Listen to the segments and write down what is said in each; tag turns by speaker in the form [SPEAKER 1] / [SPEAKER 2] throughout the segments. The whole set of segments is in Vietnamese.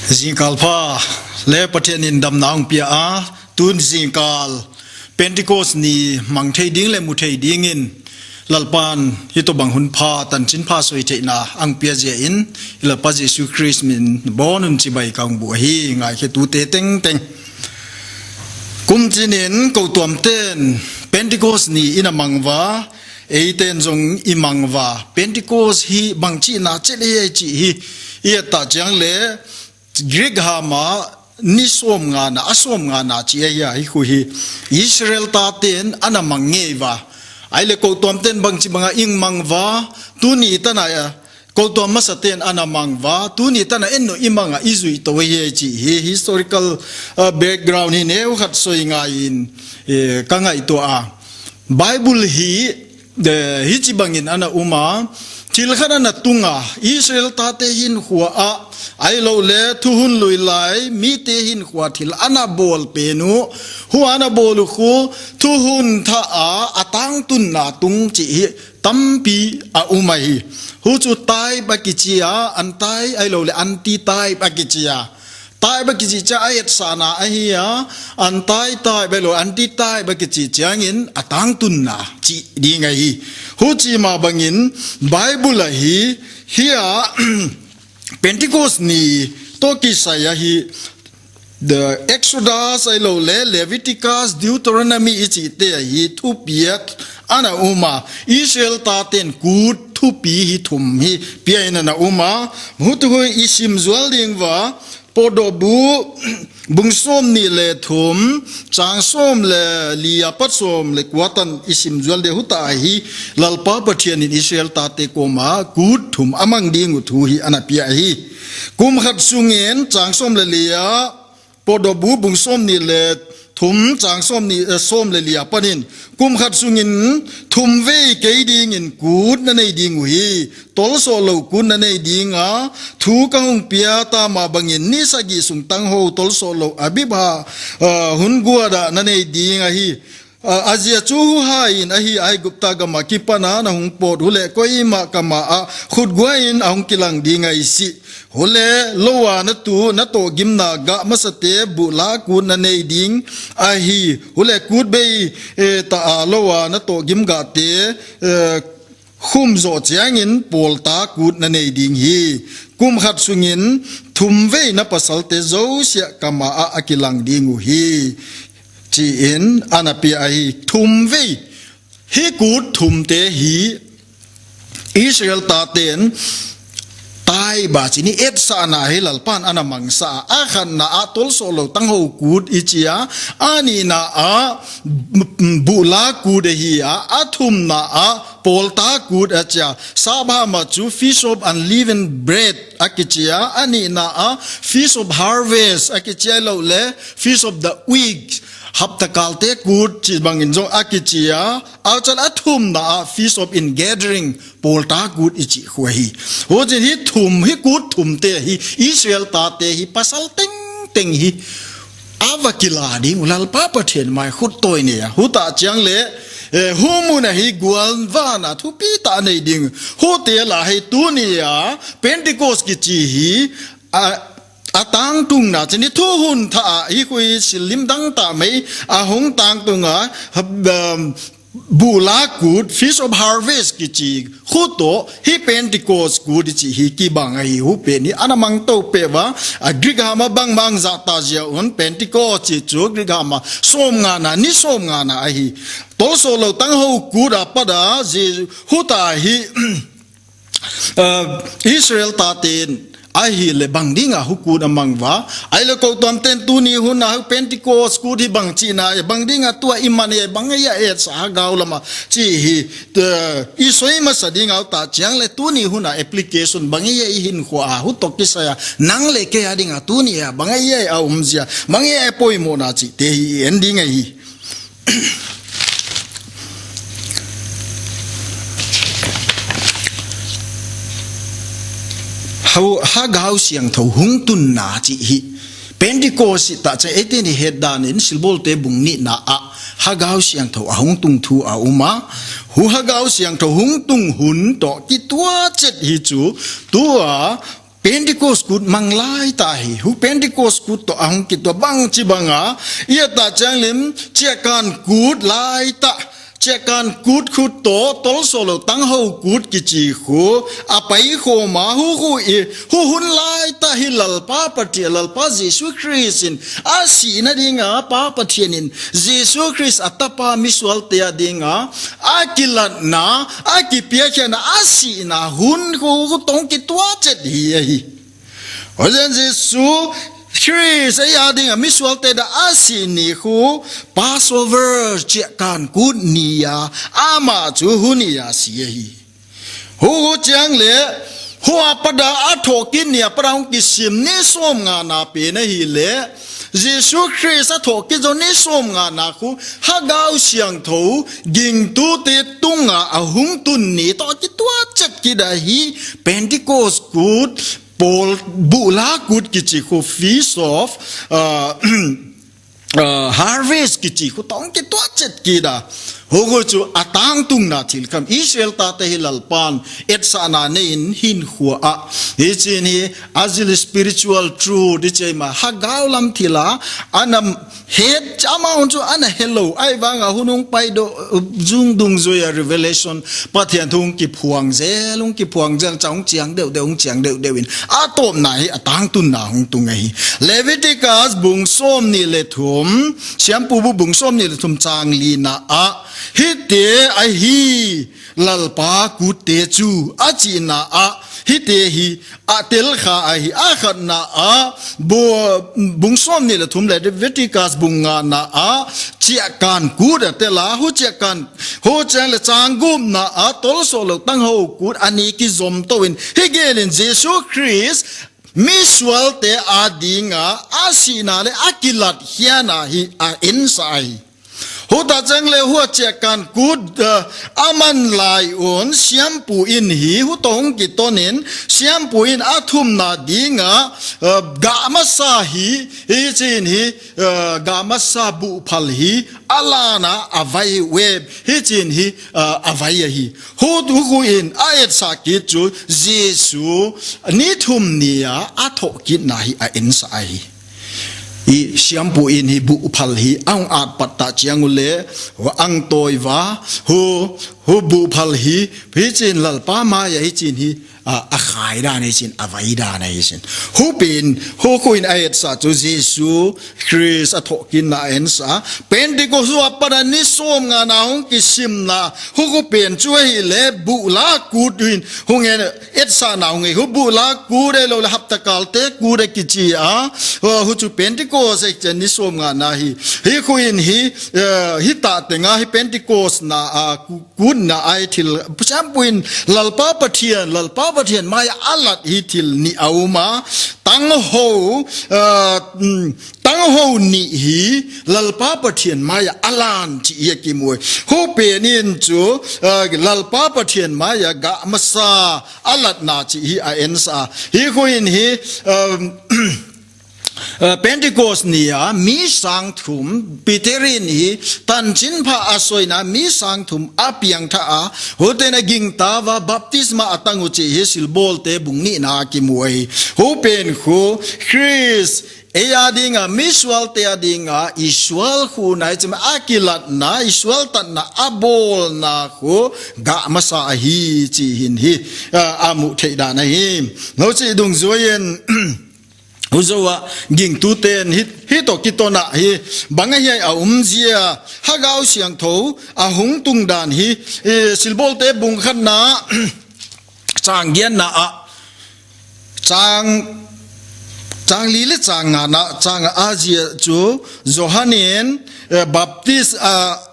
[SPEAKER 1] Zinkalpa le patenin dam naung pia a tun zinkal Pentecost ni mang thei ding le mu thei ding in lalpan hito bang hun pha tan chin pha soi thei na ang pia je in ila pa Jesu Christ min bonun chi bai kang bu hi ngai khe tu te teng teng kum chinin ko tuam ten Pentecost ni ina mangwa eiten jong imangwa Pentecost hi bangchi na chele chi hi ia ta chang le Greek hama nisom nga na asom nga na chi ya hi khu hi Israel ta ten ana mangewa aile ko tom ten bangchi banga ing mangwa tuni tana ya ko tom masaten ana mangwa tuni tana enno imanga izui to ye chi hi historical background hi ne khat soi nga in kanga ito a Bible hi de hi chi bangin ana uma tilkhana na tunga Israel ta te hin huwa a ai lo le thuhun lui lai mi te hin huwa thil ana bol penu huwa ana bol khu thuhun tha a atang tun na tung chi hi tampi a umai hu chu tai ba ki chia an tai ai lo le an ti tai ba ki chia tai ba ki chi cha ayat sana a hi ya an tai tai ba lo an ti tai ba ki chi changin atang tun na chi di ngai hi hu chi ma bangin Bible hi here Pentecost ni to ki saya hi the Exodus ai lo le Leviticus Deuteronomy ichi te hi thu piat ana uma Israel ta ten kut thu pi hi thum hi pia na uma mutu ho isim zwal ding wa podobu bungsom ni le thum changsom le lia patsom le kwatan isim zwal de huta hi lalpa pathian in Israel ta te koma kut thum amang ding thu hi ana pia hi kum khat sungen changsom le lia podobu bungsom ni le thum changsom ni som le lia panin kum khat sungin thum ve ke ding in kut na nei ding hi tol so lo kun na nei ding a thu ka hung pia ta ma bangin ni sagi sung tang ho tol so lo abiba hun gua da na nei ding a hi Azia chu hain ahi ai gupta gama kipana na hung pot hule koi ma kama a khut guain ahung kilang dingai si hule lowa na tu na to gimna ga masate bula kun na nei ding ahi hule kut bei ta lowa na to gim ga te khum zo chiangin polta kut na nei ding hi kum khat sungin thum ve na pasal te zo sia kama a akilang dingu hi chi in anapi ai thum ve hi kut thum te hi Israel ta ten tai ba chi ni et sa na hi lalpan ana mangsa a khan na a tol so lo tang ho kut ichia ani na a bula ku de hi a thum na a polta kut acha sabha ma chu feast of unleavened bread akichia ani na a feast of harvest akichia lo le feast of the weeks hapta kalte kut chi bangin jo akichia achal athum na feast of in gathering polta kut ichi huai ho jin hi thum hi kut thum te hi Israel ta te hi pasal teng teng hi avakila ding ulal pa pathen mai khut toy ne hu ta chang le hu mu na hi gwal va na thu pi ta nei ding ho te la hi tu ni ya Pentecost ki chi hi atang tung na chini thu hun tha hi koi silim dang ta mai a hong tang tunga bula kut feast of harvest ki chi khuto hi Pentecost kut chi hi ki bang hi hu pe ni anamang to pe wa Greek hama bang bang za ta ja on Pentecost chi chu Greek hama som nga na ni som nga na hi to so lo tang ho kut a pada ji hu ta hi Israel ta tin ai hi le bang dinga huku na mangwa ai le ko tom ten tu ni hun na Pentecost ku di bang chi na bang dinga tua imane bang ya e sa gaw lama chi hi i soi ma sa dinga ta chang le tu ni hun na application bang ya hin khwa hu to ki sa nang le ke ya dinga tu ni ya bang ya a umzia bang ya poi mo na chi te hi ending hi ha gau siang tho hung tun na chi hi Pentecost ta cha ete ni head dan in silbol te bung ni na a ha gau siang tho hung tung thu a uma hu ha gau siang tho hung tung hun to ki tua chet hi chu tua Pentecost kut manglai tahi hu Pentecost kut to ang kito bang chibanga ia ta changlim chekan kut lai ta chekan kut khut to tol solo tang ho kut kichi khu apai kho ma hu hun lai ta hilal pa pati lal pa Jesu Christin asi na dinga pa patienin Jesu Christ atapa miswal te dinga akilat na akipia na asi na hun hu tong kitwa chet hi ozen Jesu Christ ay ading miswal te da asini hu Passover chekan kut niya ama chu hunia sihi hu chang le hu apada athokin niya parang kisim ni som nga na pe na hi le Jesu Christ athoki zo ni som nga na khu hagaw siang tho ging tu te tunga ahung tun ni to ki tua chet ki da hi Pentecost kut Paul bula kut kichi ko feast of harvest kichi ko tong ki to chet ki da hogo chu atang tung na thil kam Israel ta te hilal pan et sana ne in hin khua a hi chin hi azil spiritual truth di chei ma hagaw lam thila anam het chama on chu ana hello ai wanga hunung pai do jung dung zoya revelation pathian thung ki phuang zelung ki phuang jang chang chiang deu deuin atom na hi atang tun na hung tung ai Leviticus bung som ni le thum siam pu bu bung som ni le thum chang li na a hi te ai hi lalpa ku te chu achi na a hi te hi atel kha ai a khat na a bo bung som ni le thum le Leviticus bunga na a chia kan ku da te la hu chia kan ho chang le chang gum na a tol so lo tang ho ku ani ki zom to win hi gelin Jesus Christ miswal te adinga asina le akilat hiana hi a insai hu ta chang le hu che kan kut aman lai on siam pu in hi hu tong ki tonin siam pu in athum na dinga ga ma sa hi chin hi ga ma sa bu phal hi alana avai web hi chin hi avai hi hu du hu in ayat sa ki chu Jesu ni thum nia atho ki na hi a insai i siampu in hi bu phal hi ang at patta chiangule wa ang toiwa hu bu phal hi phichin lalpa ma ya hi chin hi a khai da nei chin avai da nei chin hu pin hu kuin ayat sa chu Jesu Christ athokin na en sa Pentecost wa pada ni som nga na hong kisim na hu ko pen chu hi le bu la ku din hu nge et sa na nge hu bu la ku de lo la hapta kal te ku de ki chi a hu chu Pentecost ek chen ni som nga na hi kuin hi ta te nga hi Pentecost na ku na ai thil cham puin lalpa pathian maya alat hi thil ni auma tang ho ni hi lalpa pathian maya alan chi ye ki moi ho pe nin chu lalpa pathian maya ga masa alat na chi hi a ensa hi khoin hi Pentecost nia mi sang thum Peterin hi tan chin pha asoina mi sang thum apiang tha a hotena ging tawa baptisma atangu chi hi silbol te bungni na ki muai ho pen khu Chris eya dinga miswal te adinga iswal khu nai chim akilat na iswal tan na abol na khu ga masa hi chi hin hi amu theida na hi no chi dung zoyen uzowa ging tu ten hi to kitona hi banga hi a umzia hagaw siang tho a hung tung dan hi silbol te bung khan na chang gen na a chang li le chang na chang azia chu Johanen baptist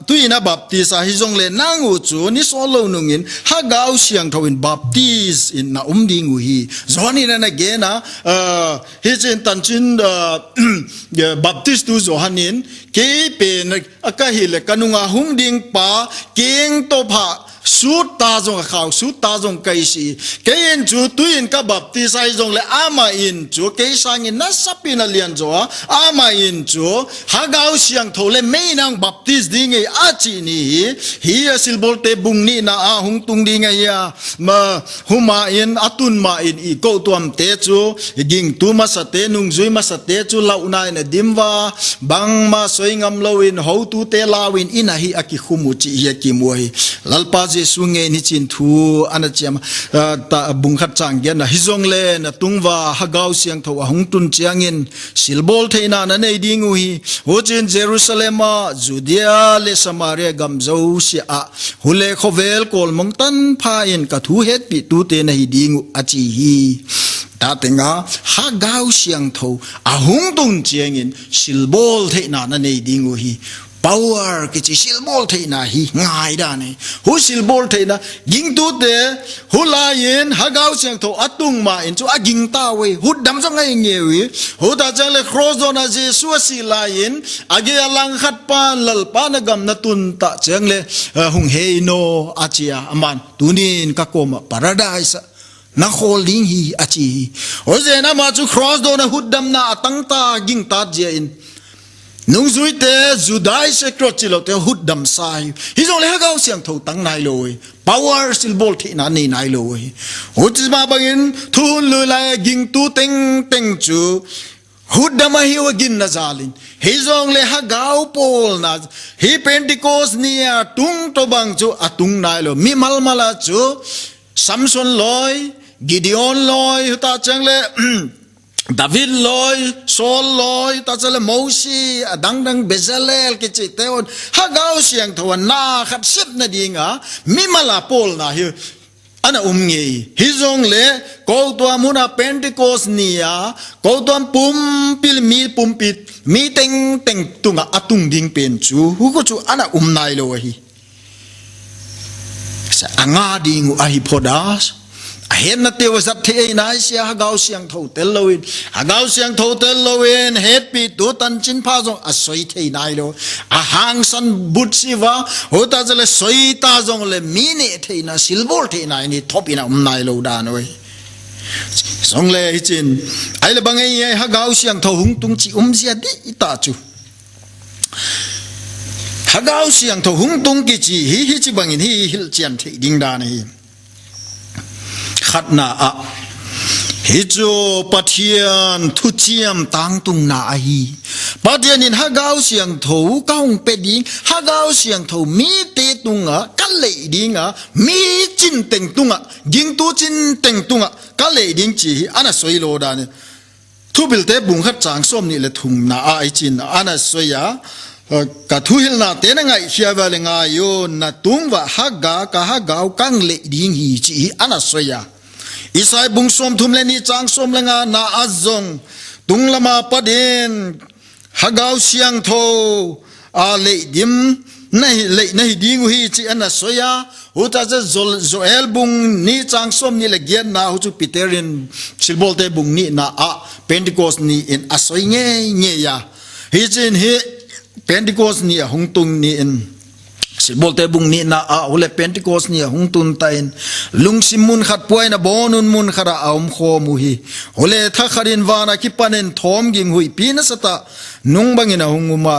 [SPEAKER 1] tuina baptist a hizong le nangu chu ni solo nungin hagaw siang thawin baptist in na umding hi Johanin na gena hichin tanchin baptist tu Johanin ke pen akahile kanunga hungding pa keng to pha suốt ta dòng khảo suốt ta dòng cây sĩ cái in chú tuy in các bập tì sai dòng lại ama in chú cái sang in nát sắp in là liền rồi ama in chú hà gạo xiang thầu lên mấy nàng bập tì đi ngay á chỉ ni hi sil bol te bung ni na a hung tung đi ngay à mà huma in atun ma in i câu tuam te chú ging tu ma sa te nung zui ma sa te chú lau nai na dimwa bang ma soi ngam lo in hou tu te lawin in a hi aki khumu chi hi ki muai lalpa Jesu nghe ni chin thu ana chiam ta bung khat chang gen na hizong le na tungwa hagau siang tho hung tun chiangin silbol theina na nei dingu hi ho chin Jerusalem Judea le Samaria gamzo si a hule khovel kol mong tan pha in ka thu het pi tu te na hi dingu achi hi ta tenga hagau siang tho hung tun chiangin silbol theina na nei dingu hi power cái chỉ silbol thế na hi ngay đó này hu silbol thế na ging tu de hu la yin hagao siang tho atung ma in chu aging ta we hu dam so ngai ngewi hu ta chang le cross on a Jesu si la yin age alang khat pa lal pa na gam na tun ta chang le hung he no achia aman tunin ka koma paradise na holding hi achi ho je na ma chu cross do na hudam na atang ta ging ta je in nung zui te Judai secret chilo te hút đầm sai hi jong le hagao siang tho tang nai loi power silbol thi na ni nai loi hút ma bangin thun lu lai ging tu teng teng chu hút đầm hi wa gin na zalin hi jong le hagao pol na hi Pentecost nia tung to bang chu atung nai lo mi mal mala chu Samson loi Gideon loi ta chang le David loi, Saul loi, ta chale Moses, dang Bezalel ke chi teon hagao siang tho na khat sip na dinga mimala pol na hi ana nge hi jong le ko to muna Pentecost nia ko to pum pil mi pum pit mi teng tunga atung ding pen chu hu ko chu ana nai lo hi sa anga ding a hi podas hiện na tiêu sắp thế này sẽ hagao siang thâu tel lowin hết bị tu tan chín pha rồi soi thế này lo hang san bút siva hồ ta chỉ là soi ta rồi là mini thế na silver thế này ni top ina này lo đàn rồi xong lệ chín ai là bằng ấy hagao siang thâu hung tung chỉ gì đi ta chú hagao siang thâu hung tung cái gì hi chỉ bằng hi chian thế đinh đàn này khát na a hi cho pathian thu chiam tang tung na hi pathian in hagao siang tho kaung pe ding hagao siang tho mi te tung a ka le ding a mi chin teng tung a ging tu chin teng tung a ka le ding chi ana soi lo da ne thu bil te bung khat chang som ni le thum na a ai chin ana soi ya cả thu hil na te na ngai hia va le nga yo na tung wa haga ka hagao kang le ding hi chi ana soi ya Isai bung som thum le ni chang som le nga na azong tung lama padin hagao siang tho a le dim nei ding hi chi ana soya uta za Joel bung ni chang som ni le gian na hu chu Peterin silbol te bung ni na a Pentecost ni in asoi nge ya hi chin hi Pentecost ni hung tung ni in silbol te bung ni na a ule Pentecost ni hung tun tain lung simun khat puai na bonun mun khara aum kho mu hi ule tha kharin wana ki panen thom ging hui pina sata nung bangina hunguma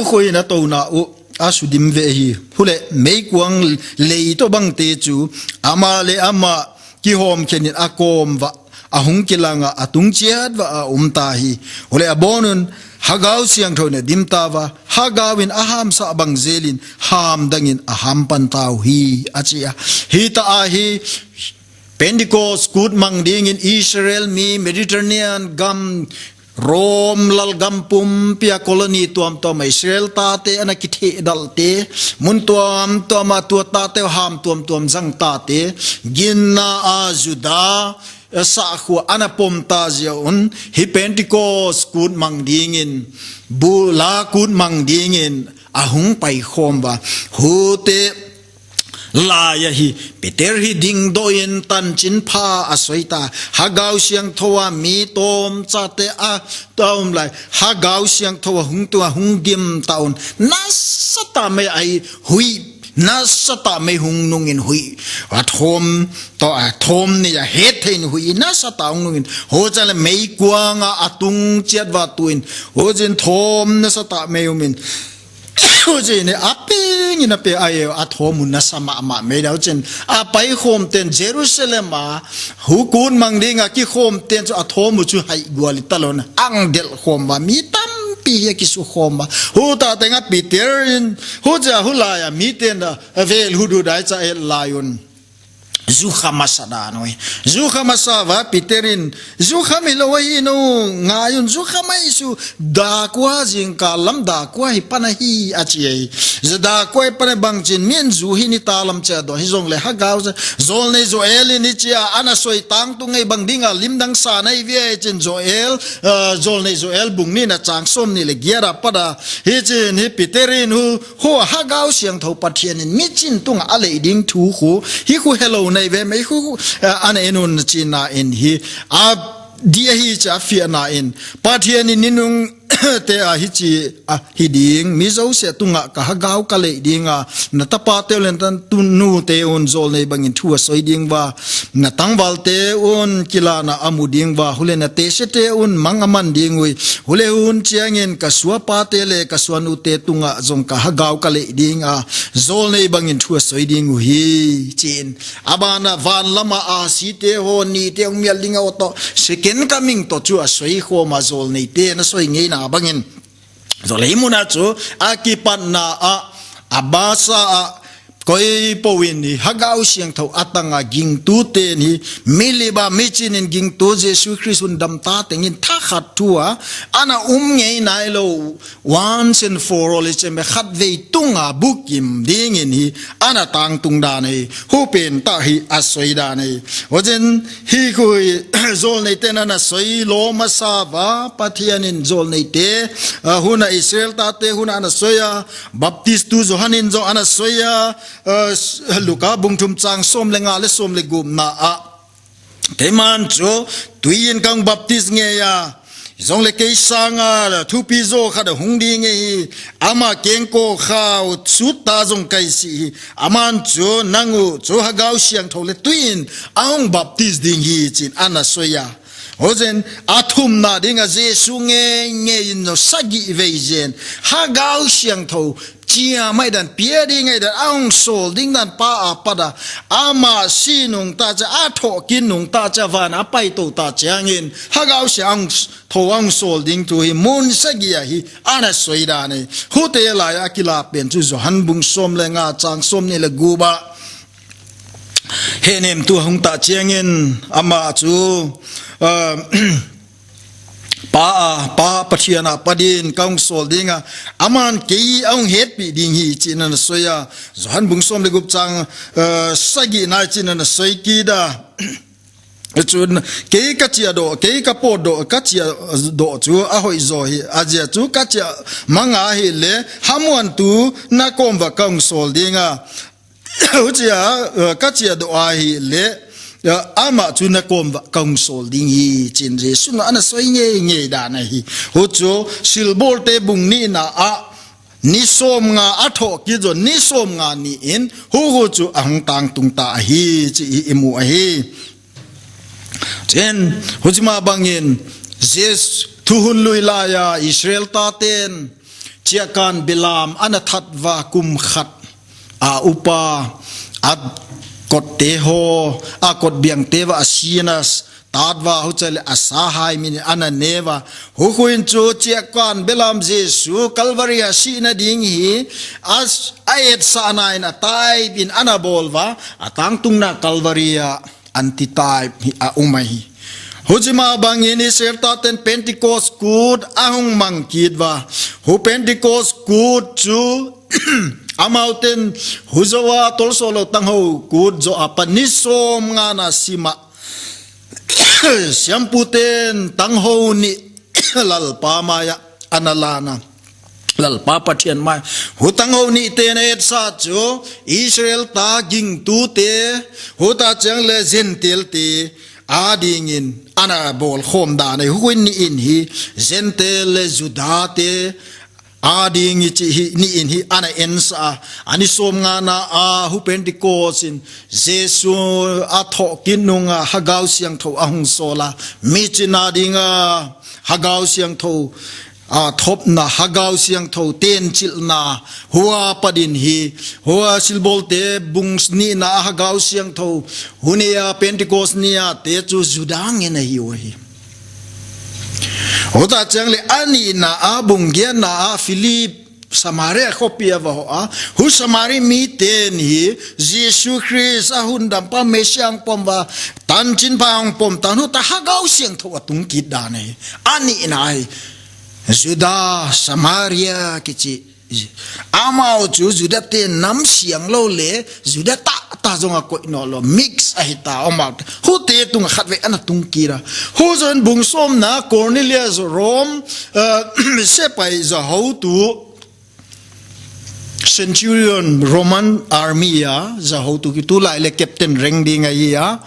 [SPEAKER 1] khoi na to na u asudim ve hi hule mei kuang lei to bang te chu ama le ama ki hom khenin akom wa ahung kilanga atung chiat wa umta hi ule abonun hagao siang thone dimta wa hagawin aham sa bang zelin ham dangin aham pantau hi achia hi ta a hi Pentecost kut mang ding in Israel mi Mediterranean gam Rome lal gampum pia colony tuam tuam Israel ta te ana kithe dal te mun tuam tuama tu ta te ham tuam zang ta te ginna a Juda sa khu ana pom ta zion hi Pentecost kut mang ding in bu la kut mang ding in ahung pai khom ba hu te la ya hi Peter hi ding doin tan chin pha asoita hagao siang thowa mi tom cha te a tom lai hagao siang thowa hung tua hung dim taun na sata me ai hui na sata me hung nungin hui athom to athom ni ya het thein hui na sata nungin ho chale mei kwanga atung chet wa tuin ho jin thom na sata me umin ho jin aping ina pe ayo athom na sama ma me dau chen a pai khom ten Jerusalem ma hu kun mang dinga ki khom ten chu athom chu hai gwali talon ang del khom ma mi tam pi ki su khoma hu ta tenga Peterin hu ja hu la ya mi ten da vel hu du dai cha el lion zu khamasada noi zu khamasava Peterin zu khamilo hi no ngayun zu khamai su da kwa jing ka lam da kwa hi panahi achi zada kwa pane bang chin mien zu hi ni talam cha do hi zong le ha gaw zol nei zo el ni chia ana soi tang tu ngai bang dinga lim dang sa nai vie chin zo el zol nei zo el bung ni na chang som ni le giara pada hi chin hi Peterin hu ho ha gaw siang tho pathian mi chin tung a le ding thu khu hi khu hello nei ve mai khu an enun china in hi a dia hi cha fi na in pathian ni ninung te a hi chi a hi ding mi zo se tunga ka ha gaw ka le dinga na ta pa te len tan tu nu te on zol nei bangin thu soi ding wa na tangwal te on kilana amu ding wa hule na te se te on mangaman ding wi hule un chiangin ka suwa pa te le ka suwa nu te tunga zong ka ha gaw ka le ding a zol nei bangin thu soi ding hi chin abana van lama a si te ho ni te mial ding a to second coming to chu a soi kho ma zol nei te na soi ngei na bangin zolai muna chu akipan na a abasa a koi powin ni hagau siang tho atanga ging tu te ni miliba michin in ging tu Jesu Christ dam ta tengin tha khat tua ana ngei nai lo once and for all is me khat ve tunga bukim ding in hi ana tang tung da nei hu pen ta hi asoi da nei ojen hi khoi zol nei ten ana soi lo ma sa ba pathian in zol nei te huna Israel ta te huna ana soya baptist tu Johanin zo ana soya luka bungthum chang som lenga le som le gum na a keman cho tuin kang baptist nge ya zong le ke sanga thu pi zo kha da hung ding nge ama keng ko khaw chu ta zong kai si aman cho nangu cho ha gaw siang thole tuin aung baptist ding hi chin ana soya hozen athum na dinga Jesu nge in no sagi vejen ha gaw siang tho chia mai dan pia ding ngai dan aung sol ding dan pa a pada ama si nung ta cha a tho kin nung ta cha van a pai to ta changin ha gaw siang tho ang sol ding tu hi mun sagi hi ana soida nei hu te la ya kila pen chu zo han bung som le nga chang som ni le gu ba henem tu hung ta changin ama chu pa pathiana padin kaung sol dinga aman ke aung het pi ding hi chinan soya zohan bung som le gup chang sagi na chinan soi ki da chun ke ka chia do ke ka po do ka chia do chu a hoi zo hi aja chu ka chia manga hi le hamuan tu na kom va kaung sol dinga uchia ka chia do a hi le ama chu na kom kaung sol ding hi chin je suna ana soi nge da na hi ho chu silbol te bung ni na a ni som nga atho ki zo ni som nga ni in ho chu ang tang tung ta hi chi imu a hi chen hojima bangin jes thuhun lui la ya Israel ta ten chiakan bilam ana thatwa kum khat a upa at kot te ho a kot biang te wa asinas tadwa hu chale asahai min ana neva hu huin chu chiakan belam Jesu Calvary asina ding hi as ayet sana in atai bin ana bolwa atang tungna Calvary anti type a umai hojima bangini serta ten Pentecost good ahung mangkidwa hu Pentecost good chu amauten huzawa tolsolo tangho kud zo apanisom nga na sima siamputen tangho ni lalpa maya analana lalpa pathian mai hutangho ni te ne sa cho Israel ta ging tu te huta chang le zentil te adingin ana bol khom da nei huin ni in hi zentel le juda te ading chi ni in hi ana ensa ani som nga na a hu Pentecost in Jesu a tho kinunga hagaw siang tho ahung sola mi china dinga hagaw siang tho a thop na hagaw siang tho ten chil na huwa padin hi huwa silbol te bungs ni na hagaw siang tho hunia Pentecost nia te chu judang ena hi hi Ota changle ani na abung gian na Philip Samaria kopia vaho a hu Samari mi ten hi Jesus Christ ahun dam pa mesyang pomba tan chin pang pom tan hu ta hagaw siang tho atung kit da nei ani nai Juda Samaria kichi amao chu Juda te nam siang lo le Juda ta zonga ko no lo mix ahita omak hu te tung khatwe ana tung kira hu zon bung som na Cornelius Rom se pai za how to centurion Roman army ya za how to ki tu lai le captain rang ding ai ya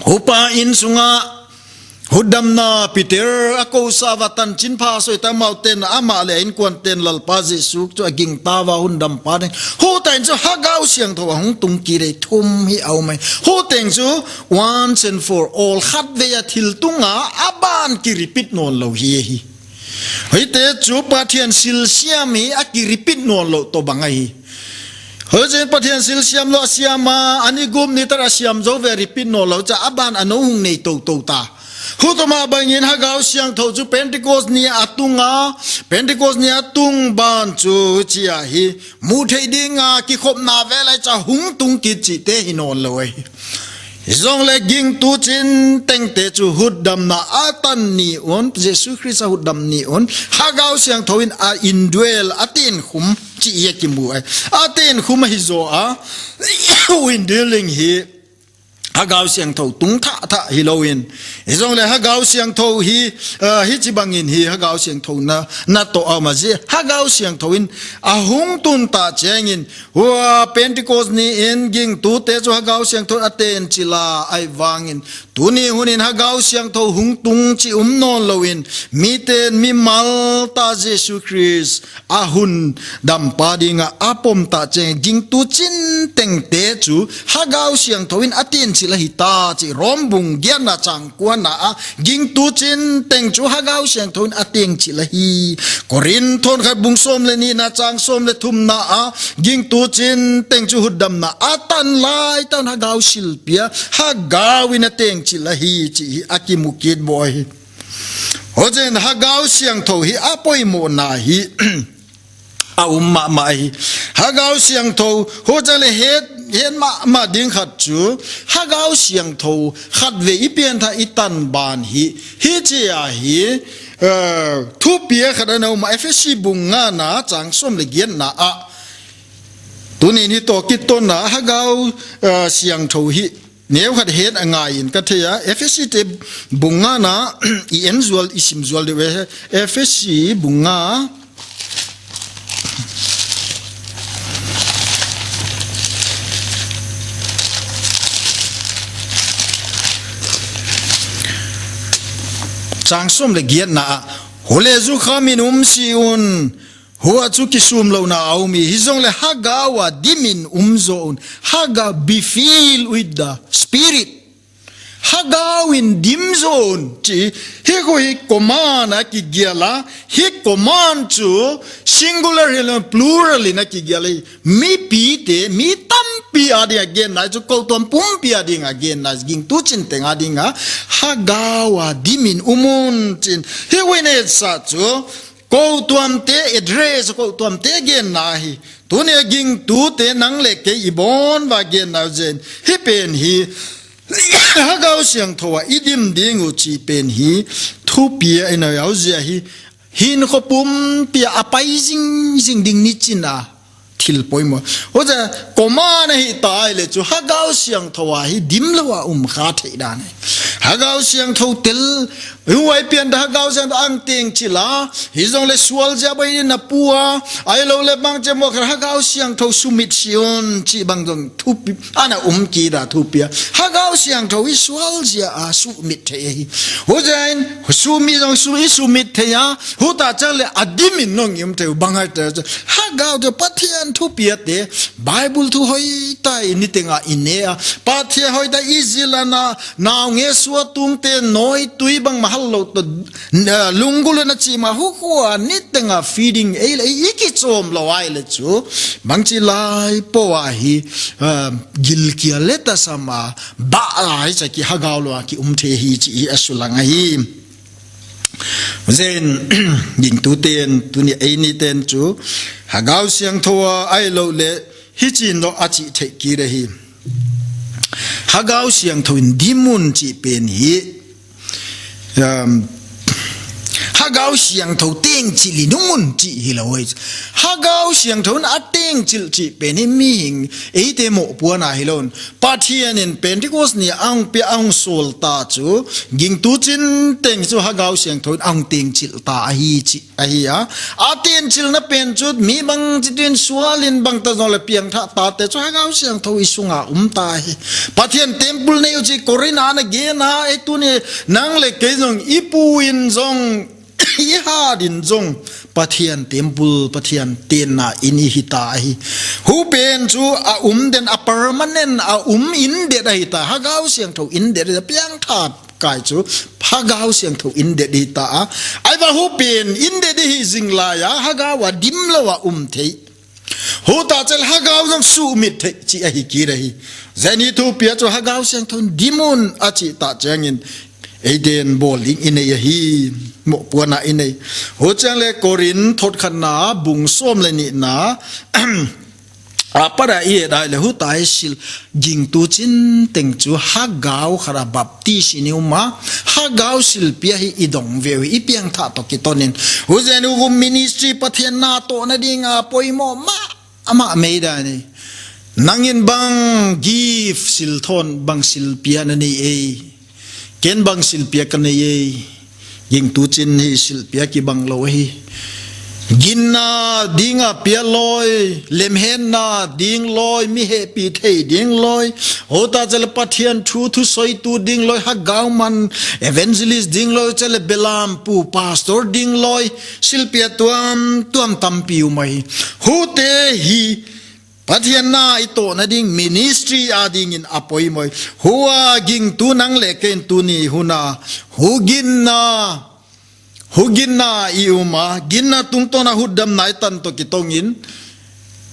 [SPEAKER 1] hupa in sunga Hudam na Peter ako savatan chin pa so ita mountain ama le in kwanten lalpa Jesu to aging tawa hundam pa den ho ten so hagaw siang to hong tung kire thum hi au mai ho ten so once and for all khat ve ya thil tunga aban ki repeat non lo hi hi hoite chu pathian sil siam hi a ki repeat non lo to bangai hoje pathian sil siam lo siama ani gum ni tara siam zo ve repeat non lo cha aban ano hung nei to ta Hutama bangin hagaw siyang tho chu Pentecost ni atunga Pentecost ni atung ban chu chia hi mu thei dinga ki khop na ve lai cha hung tung ki chi te hinon loi zong le ging tu chin teng te chu hudam na atan ni on Jesus Christ hudam ni on hagaw siyang thoin a indwell atin khum chi ye ki mu ai atin khum hi zo a win dealing hi hagaw siang tho tung tha Halloween izong le hagaw siang tho hi chi bangin hi hagaw siang tho na to ama je hagaw siang tho in ahung tun ta chengin wa Pentecost ni in ging tu te chu hagaw siang tho aten chila ai wangin tuni hunin hagaw siang tho hung tung chi non lowin mi ten mi mal ta Jesus Christ ahun dam padinga apom ta cheng ging tu chin teng te chu hagaw siang tho in aten lahita chi rombung gian na chang kuan na ging tu chin teng chu hagaw siang thon ateng chi lahi korin thon khat bung som le ni na chang som le thum na ging tu chin teng chu hudam na atan lai tan hagaw silpia hagaw in ateng chi lahi chi akimukit boy hojen hagaw siang tho hi apoi mo na hi umma mai hagaw siang tho hojale hen ma ding khat chu hagaw siang tho khat ve ipian tha itan ban hi chia hi thu pia khadano ma FSC bunga na chang som le gian na tunin hi to kiton na hagaw siang tho hi nếu khát hết ngày in cái thế FSC te bunga na enzual isim zual de FSC bunga Sang som le giat na hole zu khamin siun huwa chu ki sum lo na aumi hizong le hagawa dimin zon haga be filled with the spirit hagawin dim zone chi he ko hi command ki giala hi command chu singular and plural na ki giala mi pi te mi tam pi adi again na chu ko tom pum pi adi again na ging tu chin teng adi nga hagawa dimin umun chin he wene sa chu ko tuam te address ko tuam te gen na hi tune ging tu te nang le ke ibon wa gen na jen hi pen hi hagaw siang thowa idim ding u chi pen hi thu pia ina yaw zia hi hin kho pum pia apai jing ding ni china thil poimo oja koma na hi tai le chu hagaw siang thowa hi dim lawa kha thei dan hagau siang thâu tel huai pian da hagau siang ang teng chila hi zong le sual ja bai na pua ai lo le bang che mo khar hagau siang thâu sumit sion chi bang dong thu ana ki da thu pia hagau siang thâu i sual ja a sumit the ho jain sumi dong sumit the ya ho ta chang le adimin nong yum te bang ha ta hagau de pathian thu pia te bible thu hoi tai ni tenga inea pathia hoi da izilana naw nge suwa tung te noi tui bang mahal lo to lungul na chi ma hu ko ni tenga feeding e iki chom lo ai le chu bang chi lai po wa hi gil kia leta sama ba ai cha ki hagaw lo ki the hi chi asulanga hi zen ding tu ten tu ni ai ni ten chu hagaw siang thowa ai lo le hi chin lo a chi the ki re hi hagau siang thoin dimun chi pen hi hagau siang tho teng chi li nungun chi hi loi hagau siang thon a teng chil chi pen hi mi hing e te mo puana hi lon pathian in pentecost ni ang pe ang sol ta chu ging tu chin teng chu hagau siang thon ang teng chil ta hi chi a hi a ten chil na pen chu mi bang chi tin sualin bang ta zol piang tha ta te chu hagau siang tho isunga ta hi pathian temple ne chi korina na ge na e tu ne nang le ke zong ipu in zong iha din zong pathian temple pathian ten na ini hita hi hu pen chu a den a permanent a in de dai ta hagau siang tho in de piang tha kai chu hagau siang tho in de di ta ai ba hu pen in de hi jing la ya hagawa dim lo wa thei hu ta chel hagau jong su mit thei chi a hi ki rahi zani thu pia chu hagau siang thon dimun a chi ta changin Aiden bowling in a hi mo puana in a ho chang le korin thot khana bung som le ni na para e dai le hu tai sil jing tu chin teng chu hagau khara baptis ni uma hagau sil pia hi idong ve i piang tha to ki tonin hu zenu gu ministry pathian na to na dinga poimo ma ama me da ni nangin bang give sil thon bang sil pia na ni e ken bang silpia kan ye ging tu chin hi silpia ki bang lo hi ginna dinga pia loi lem hen na ding loi mi he pi thei ding loi hota chal pathian thu soi tu ding loi ha gaw man evangelist ding loi chal belam pu pastor ding loi silpia tuam tam piu mai hote hi pathian na ito na ding ministry ading in apoy moy huwa ging tu nang leken tu ni huna hugin na iuma ginna tung to na hudam na itan to kitongin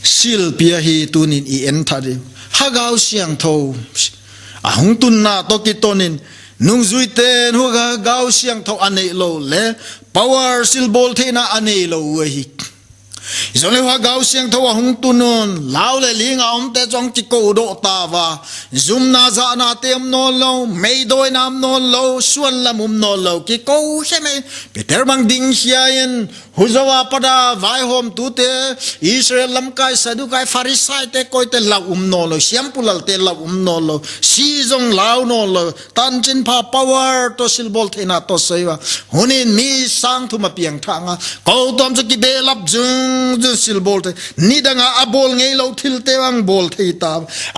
[SPEAKER 1] sil pia hi tunin i en thari hagaw siang tho ahung tun na to kitonin nung zuiten huga gaw siang tho anei lo le power sil bol the na anei lo hi isole wa gau siang thawa hung tunun law le linga te chong chi ko do ta wa zum na za na tem no lo mei doi nam no lo suan la mum no lo ki ko heme peter bang ding hiain huzawa pada vai hom tu te israel lam kai sadu kai farisai te koi te la no lo siam pulal te la no lo si jong law no lo tan chin pha power to sil bol thena to seiwa hunin mi sang thu ma piang thanga ko tom chi be lap jung sil bol te ni danga abol ngei lo thil te wang bol thei ta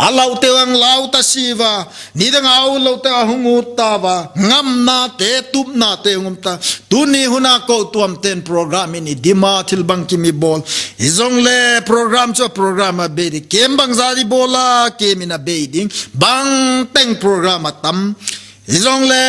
[SPEAKER 1] alau te wang lau ta siwa ni danga au lo te hungu ta wa ngam na te tup na te ngum ta tu ni huna ko tuam ten program ini dima thil bang ki mi bol izong le program cho program a be kem bang zari bola kemina beiding bang teng program atam izong le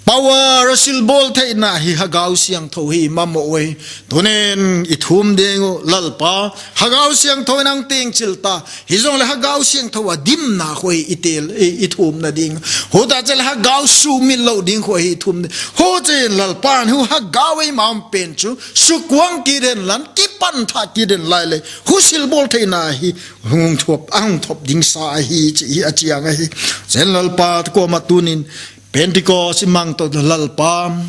[SPEAKER 1] power sil bol thei na hi hagau siang tho hi mamo we tunen ithum dengo lalpa hagau siang tho nang ting chilta hi jong le hagau siang tho wa dim na khoi itel ithum na ding ho ta chel hagau su mi lo ding khoi hi thum ho che lalpan hu hagau ei mam pen chu su kwang ki den lan ki pan tha ki den lai le hu sil bol thei na hi hung thop ang thop ding sa hi chi a chiang hi chen lalpa ko ma tunin Pentecost imang to lalpam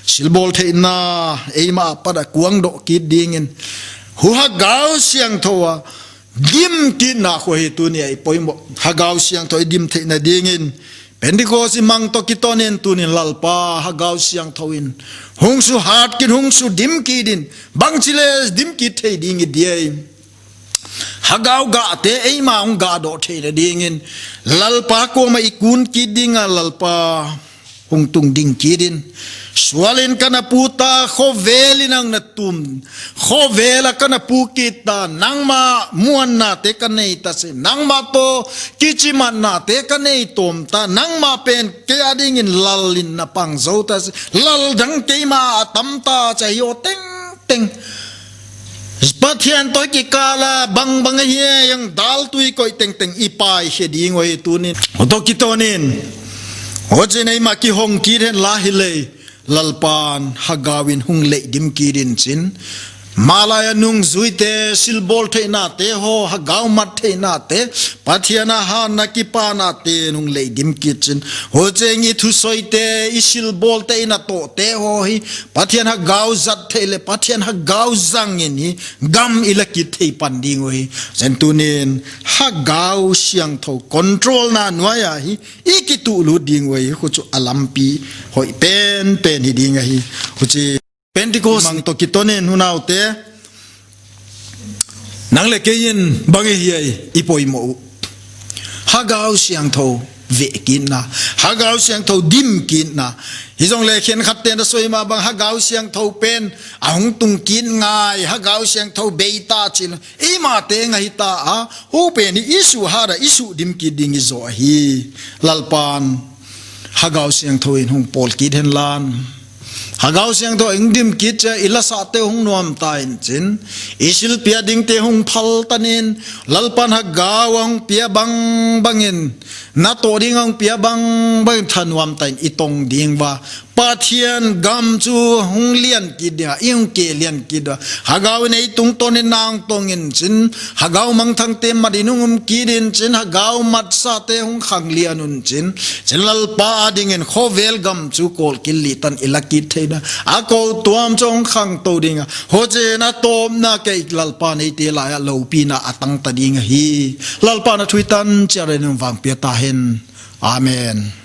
[SPEAKER 1] silbol the na eima pada kuang do ki dingin hu hagau siang thowa dim ki na ko he tu ni ai poimo hagau siang to dim the na dingin Pentecost mang to kitonen tunin lalpa hagaw siyang thawin hung su hat kin hung su dim ki din bang chile dim ki thei ding diai hagaw ga te ei ma ung ga do thei na dingin lalpa ko ma ikun ki dinga lalpa hung tung ding ki din swalin kana puta khovelin ang natum khovela kana pukita nangma muan na te kanei ta se nangma to kichiman na te kanei tom ta nangma pen ke ading in lalin na pang zo ta lal dang ke ma tam ta cha yo teng teng pathian toy ki kala bang bang ye yang dal tui koi teng teng ipai he ding oi tunin to kitonin hoje nei ma ki hong ki ren la hile lalpan hagawin hung le dim kirin chin malaya nung zuite silbol the na te ho hagaw mat the na te pathiana ha na ki pa na te nung le dim kitchen ho cheng I thu soite I silbol te na to te ho hi pathian hagaw zat the le pathian hagaw zang ni gam ilaki thei panding oi sentunin hagaw siang tho control na nuaya hi ikitu lu ding oi hu chu alampi hoi pen hi ding hi hu chi Pentecost mang to kitonen hunaute nang le kein bangi hiai ipoi mo hagaw siang tho ve kin na hagaw siang tho dim kin na hizong le khen khatten da soi ma bang hagaw siang tho pen ahung tung kin ngai hagaw siang tho beita chin e ma te ngai ta a hu pe ni isu hara isu dim ki ding zo hi lalpan hagaw siang tho in hung pol ki den lan hagaw siang tho ingdim kitcha ilasa te hung nuam ta in chin isil pia ding te hung phal tanin lalpan hagawang pia bang bangin na to ding ang pia bang bang thanwam tain itong ding ba pathian gam chu hung lian ki dia yung ke lian ki da hagaw nei tung tonin nang tongin chin hagaw mang thang te madinung ki din chin hagaw mat sa te hung khang lianun chin chinlal pa ding en khovel gam chu kol killi tan ilaki theina ako tuam chong khang to dinga hoje na tom na ke lalpa nei te la ya lo pi na atang ta ding hi lalpa na thuitan chare nang wang pia ta hen amen.